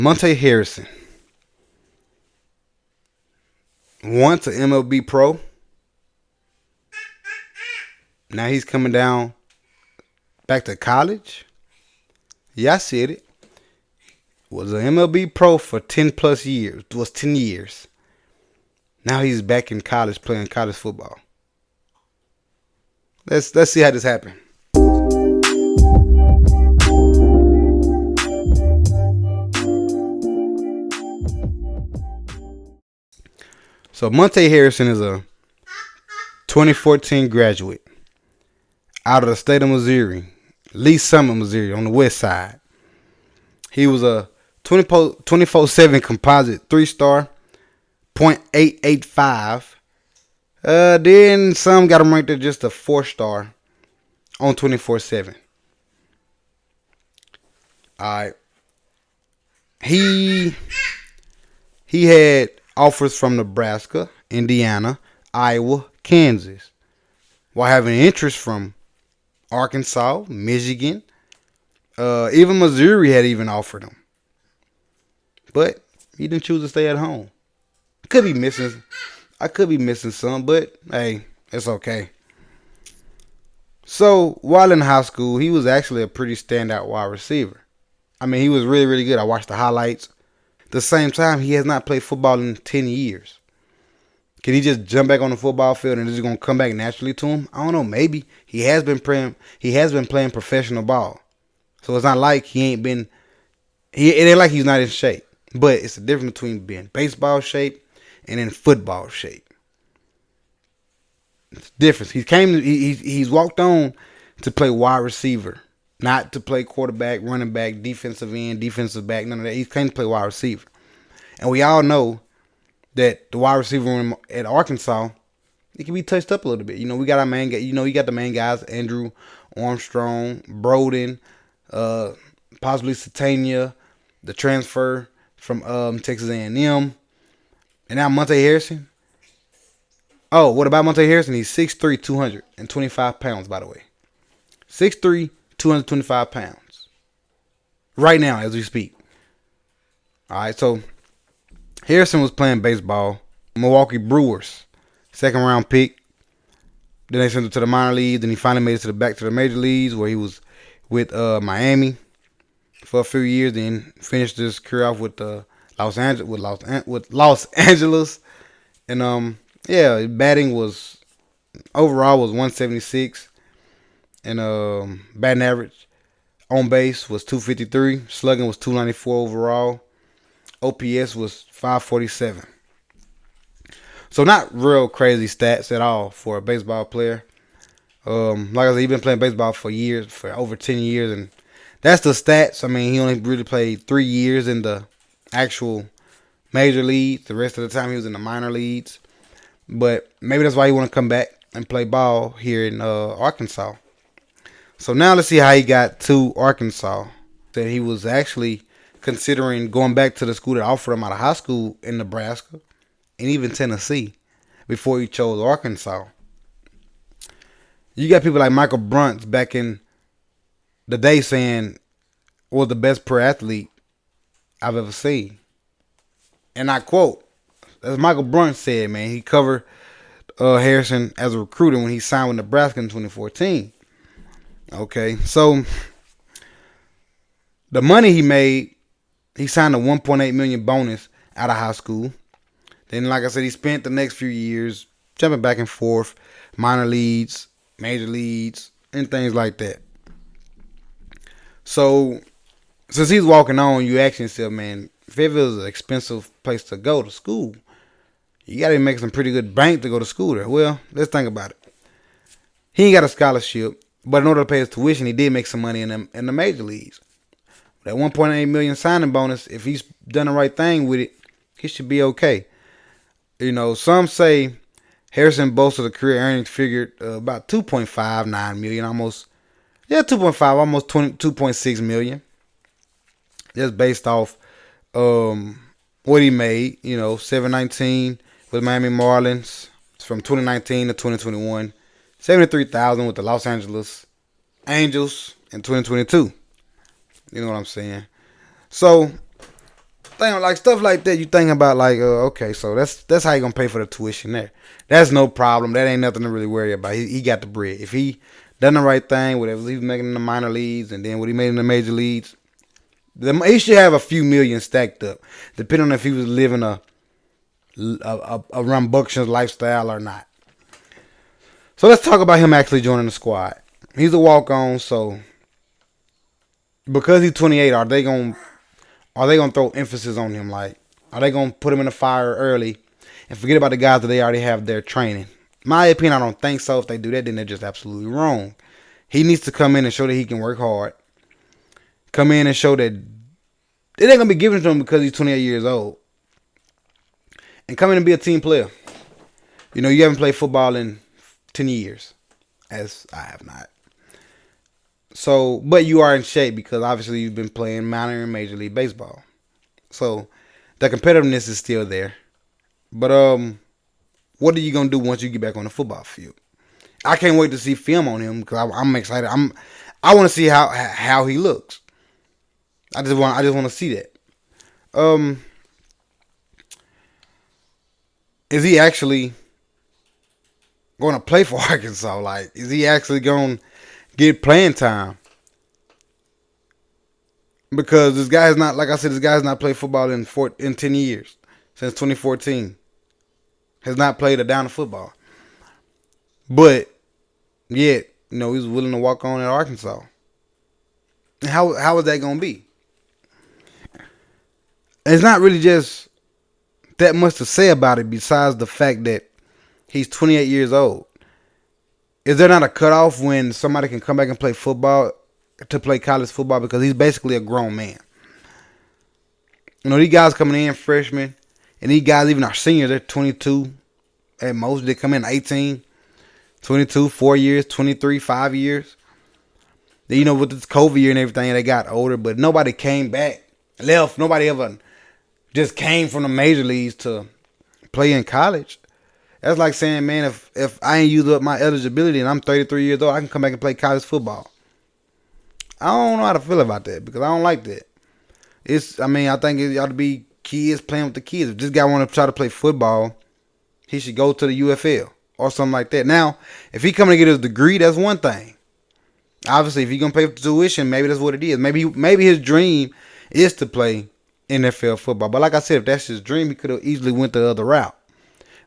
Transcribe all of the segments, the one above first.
Monte Harrison, once an MLB pro, now he's coming down back to college. Yeah, I said it. Was an MLB pro for 10 plus years. It was 10 years. Now he's back in college playing college football. Let's see how this happened. So Monte Harrison is a 2014 graduate out of the state of Missouri, Lee Summit, Missouri, on the west side. He was a 24/7 composite 3-star, .885. Then some got him ranked at just a 4-star on 24/7. Alright. He had offers from Nebraska, Indiana, Iowa, Kansas, while having interest from Arkansas, Michigan, even Missouri had even offered him. But he didn't choose to stay at home. I could be missing some, but hey, it's okay. So while in high school, he was actually a pretty standout wide receiver. I mean, he was really, really good. I watched the highlights. At the same time, he has not played football in 10 years. Can he just jump back on the football field and it's just gonna come back naturally to him? I don't know. Maybe he has been playing professional ball, so it's not like he ain't been. It ain't like he's not in shape. But it's the difference between being baseball shape and in football shape. It's the difference. He's walked on to play wide receiver, not to play quarterback, running back, defensive end, defensive back. None of that. He came to play wide receiver, and we all know that the wide receiver room at Arkansas, it can be touched up a little bit. You know, we got our main guy. You know, you got the main guys: Andrew Armstrong, Broden, possibly Satania, the transfer from Texas A&M, and now Monte Harrison. Oh, what about Monte Harrison? He's 6'3", 225 pounds, by the way. 6'3", 225 pounds. Right now, as we speak. All right, so Harrison was playing baseball. Milwaukee Brewers, second round pick. Then they sent him to the minor leagues, and he finally made it back to the major leagues, where he was with Miami for a few years. Then finished his career off with Los Angeles, and yeah, batting was overall was 176, and batting average on base was 253, slugging was 294 overall. OPS was 547. So not real crazy stats at all for a baseball player. Like I said, he's been playing baseball for years, for over 10 years, and that's the stats. I mean, he only really played 3 years in the actual major leagues. The rest of the time he was in the minor leagues. But maybe that's why he want to come back and play ball here in Arkansas. So now let's see how he got to Arkansas. That he was actually considering going back to the school that offered him out of high school in Nebraska and even Tennessee before he chose Arkansas. You got people like Michael Brunt back in the day saying was the best pro athlete I've ever seen. And I quote, as Michael Brunt said, man, he covered Harrison as a recruiter when he signed with Nebraska in 2014. Okay, so the money he made, he signed a $1.8 million bonus out of high school. Then, like I said, he spent the next few years jumping back and forth, minor leagues, major leagues, and things like that. So, since he's walking on, you ask yourself, man, Fayetteville is an expensive place to go to school. You got to make some pretty good bank to go to school there. Well, let's think about it. He ain't got a scholarship, but in order to pay his tuition, he did make some money in the major leagues. That $1.8 million signing bonus, if he's done the right thing with it, he should be okay. You know, some say Harrison boasted a career earnings figured about $2.59 million, almost 2.5, almost 2.6 million. Just based off what he made, you know, 719 with Miami Marlins from 2019 to 2021, 73,000 with the Los Angeles Angels in 2022. You know what I'm saying? So think like stuff like that. You think about like, okay, so that's how you gonna pay for the tuition there. That's no problem. That ain't nothing to really worry about. He got the bread. If he done the right thing, whatever he was making in the minor leagues, and then what he made in the major leagues, he should have a few million stacked up, depending on if he was living a rambunctious lifestyle or not. So let's talk about him actually joining the squad. He's a walk on, so because he's 28, are they gonna throw emphasis on him? Like, are they gonna put him in the fire early and forget about the guys that they already have there training? My opinion, I don't think so. If they do that, then they're just absolutely wrong. He needs to come in and show that he can work hard. Come in and show that it ain't gonna be given to him because he's 28 years old. And come in and be a team player. You know, you haven't played football in 10 years, as I have not. So, but you are in shape because obviously you've been playing minor and major league baseball. So, the competitiveness is still there. But what are you gonna do once you get back on the football field? I can't wait to see film on him because I'm excited. I want to see how he looks. I just want to see that. Is he actually going to play for Arkansas? Like, is he actually going to get playing time? Because this guy has not, like I said, this guy has not played football in 10 years. Since 2014. Has not played a down of football. But, yet, you know, he's willing to walk on at Arkansas. How is that going to be? It's not really just that much to say about it besides the fact that he's 28 years old. Is there not a cutoff when somebody can come back and play football, to play college football, because he's basically a grown man? You know, these guys coming in, freshmen, and these guys even are seniors, they're 22 at most. They come in 18, 22, 4 years, 23, 5 years. Then, you know, with this COVID year and everything, they got older, but nobody came back, left. Nobody ever just came from the major leagues to play in college. That's like saying, man, if I ain't used up my eligibility and I'm 33 years old, I can come back and play college football. I don't know how to feel about that because I don't like that. I think it ought to be kids playing with the kids. If this guy want to try to play football, he should go to the UFL or something like that. Now, if he coming to get his degree, that's one thing. Obviously, if he gonna pay for tuition, maybe that's what it is. Maybe his dream is to play NFL football. But like I said, if that's his dream, he could have easily went the other route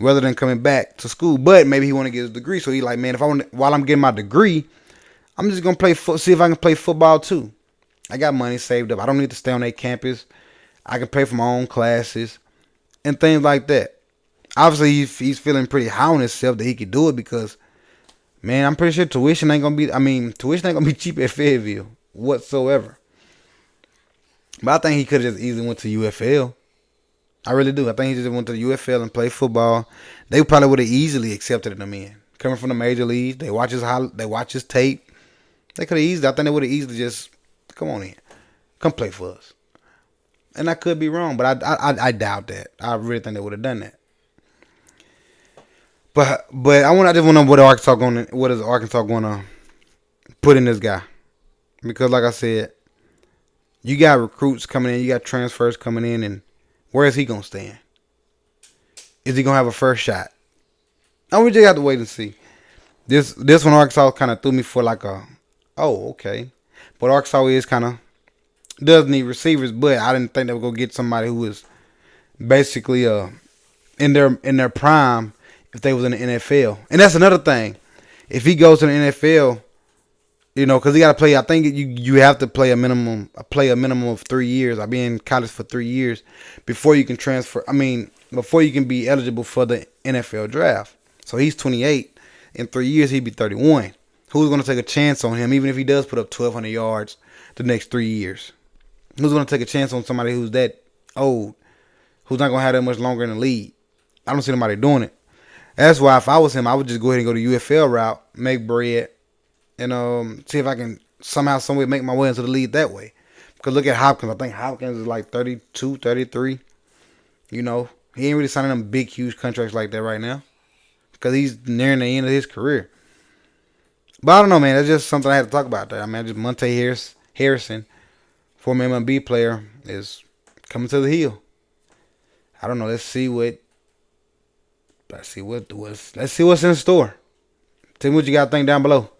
rather than coming back to school. But maybe he want to get his degree, so he like, man, while I'm getting my degree, I'm just gonna see if I can play football too. I got money saved up. I don't need to stay on that campus. I can pay for my own classes and things like that. Obviously, he's feeling pretty high on himself that he could do it because, man, I'm pretty sure tuition ain't gonna be cheap at Fayetteville whatsoever. But I think he could have just easily went to UFL. I really do. I think he just went to the UFL and played football. They probably would have easily accepted him in. Coming from the major leagues, they watch his tape. They could have easily. I think they would have easily just come on in, come play for us. And I could be wrong, but I doubt that. I really think they would have done that. But I just want to know what is Arkansas gonna put in this guy, because like I said, you got recruits coming in, you got transfers coming in, and where is he gonna stand? Is he gonna have a first shot? And we just have to wait and see. This one Arkansas kind of threw me for like okay, but Arkansas is kind of does need receivers, but I didn't think they would go get somebody who was basically in their prime if they was in the NFL. And that's another thing. If he goes to the NFL, you know, because he got to play. I think you have to play a minimum of 3 years. I've been in college for 3 years before you can transfer. Before you can be eligible for the NFL draft. So he's 28. In 3 years, he'd be 31. Who's going to take a chance on him, even if he does put up 1,200 yards the next 3 years? Who's going to take a chance on somebody who's that old, who's not going to have that much longer in the league? I don't see nobody doing it. That's why if I was him, I would just go ahead and go the UFL route, make bread, and see if I can somehow, some way make my way into the league that way. Because look at Hopkins. I think Hopkins is like 32, 33. You know, he ain't really signing them big, huge contracts like that right now because he's nearing the end of his career. But I don't know, man. That's just something I had to talk about there. I mean, just Monte Harrison, former MLB player, is coming to the hill. I don't know. Let's see what's in store. Tell me what you got to think down below.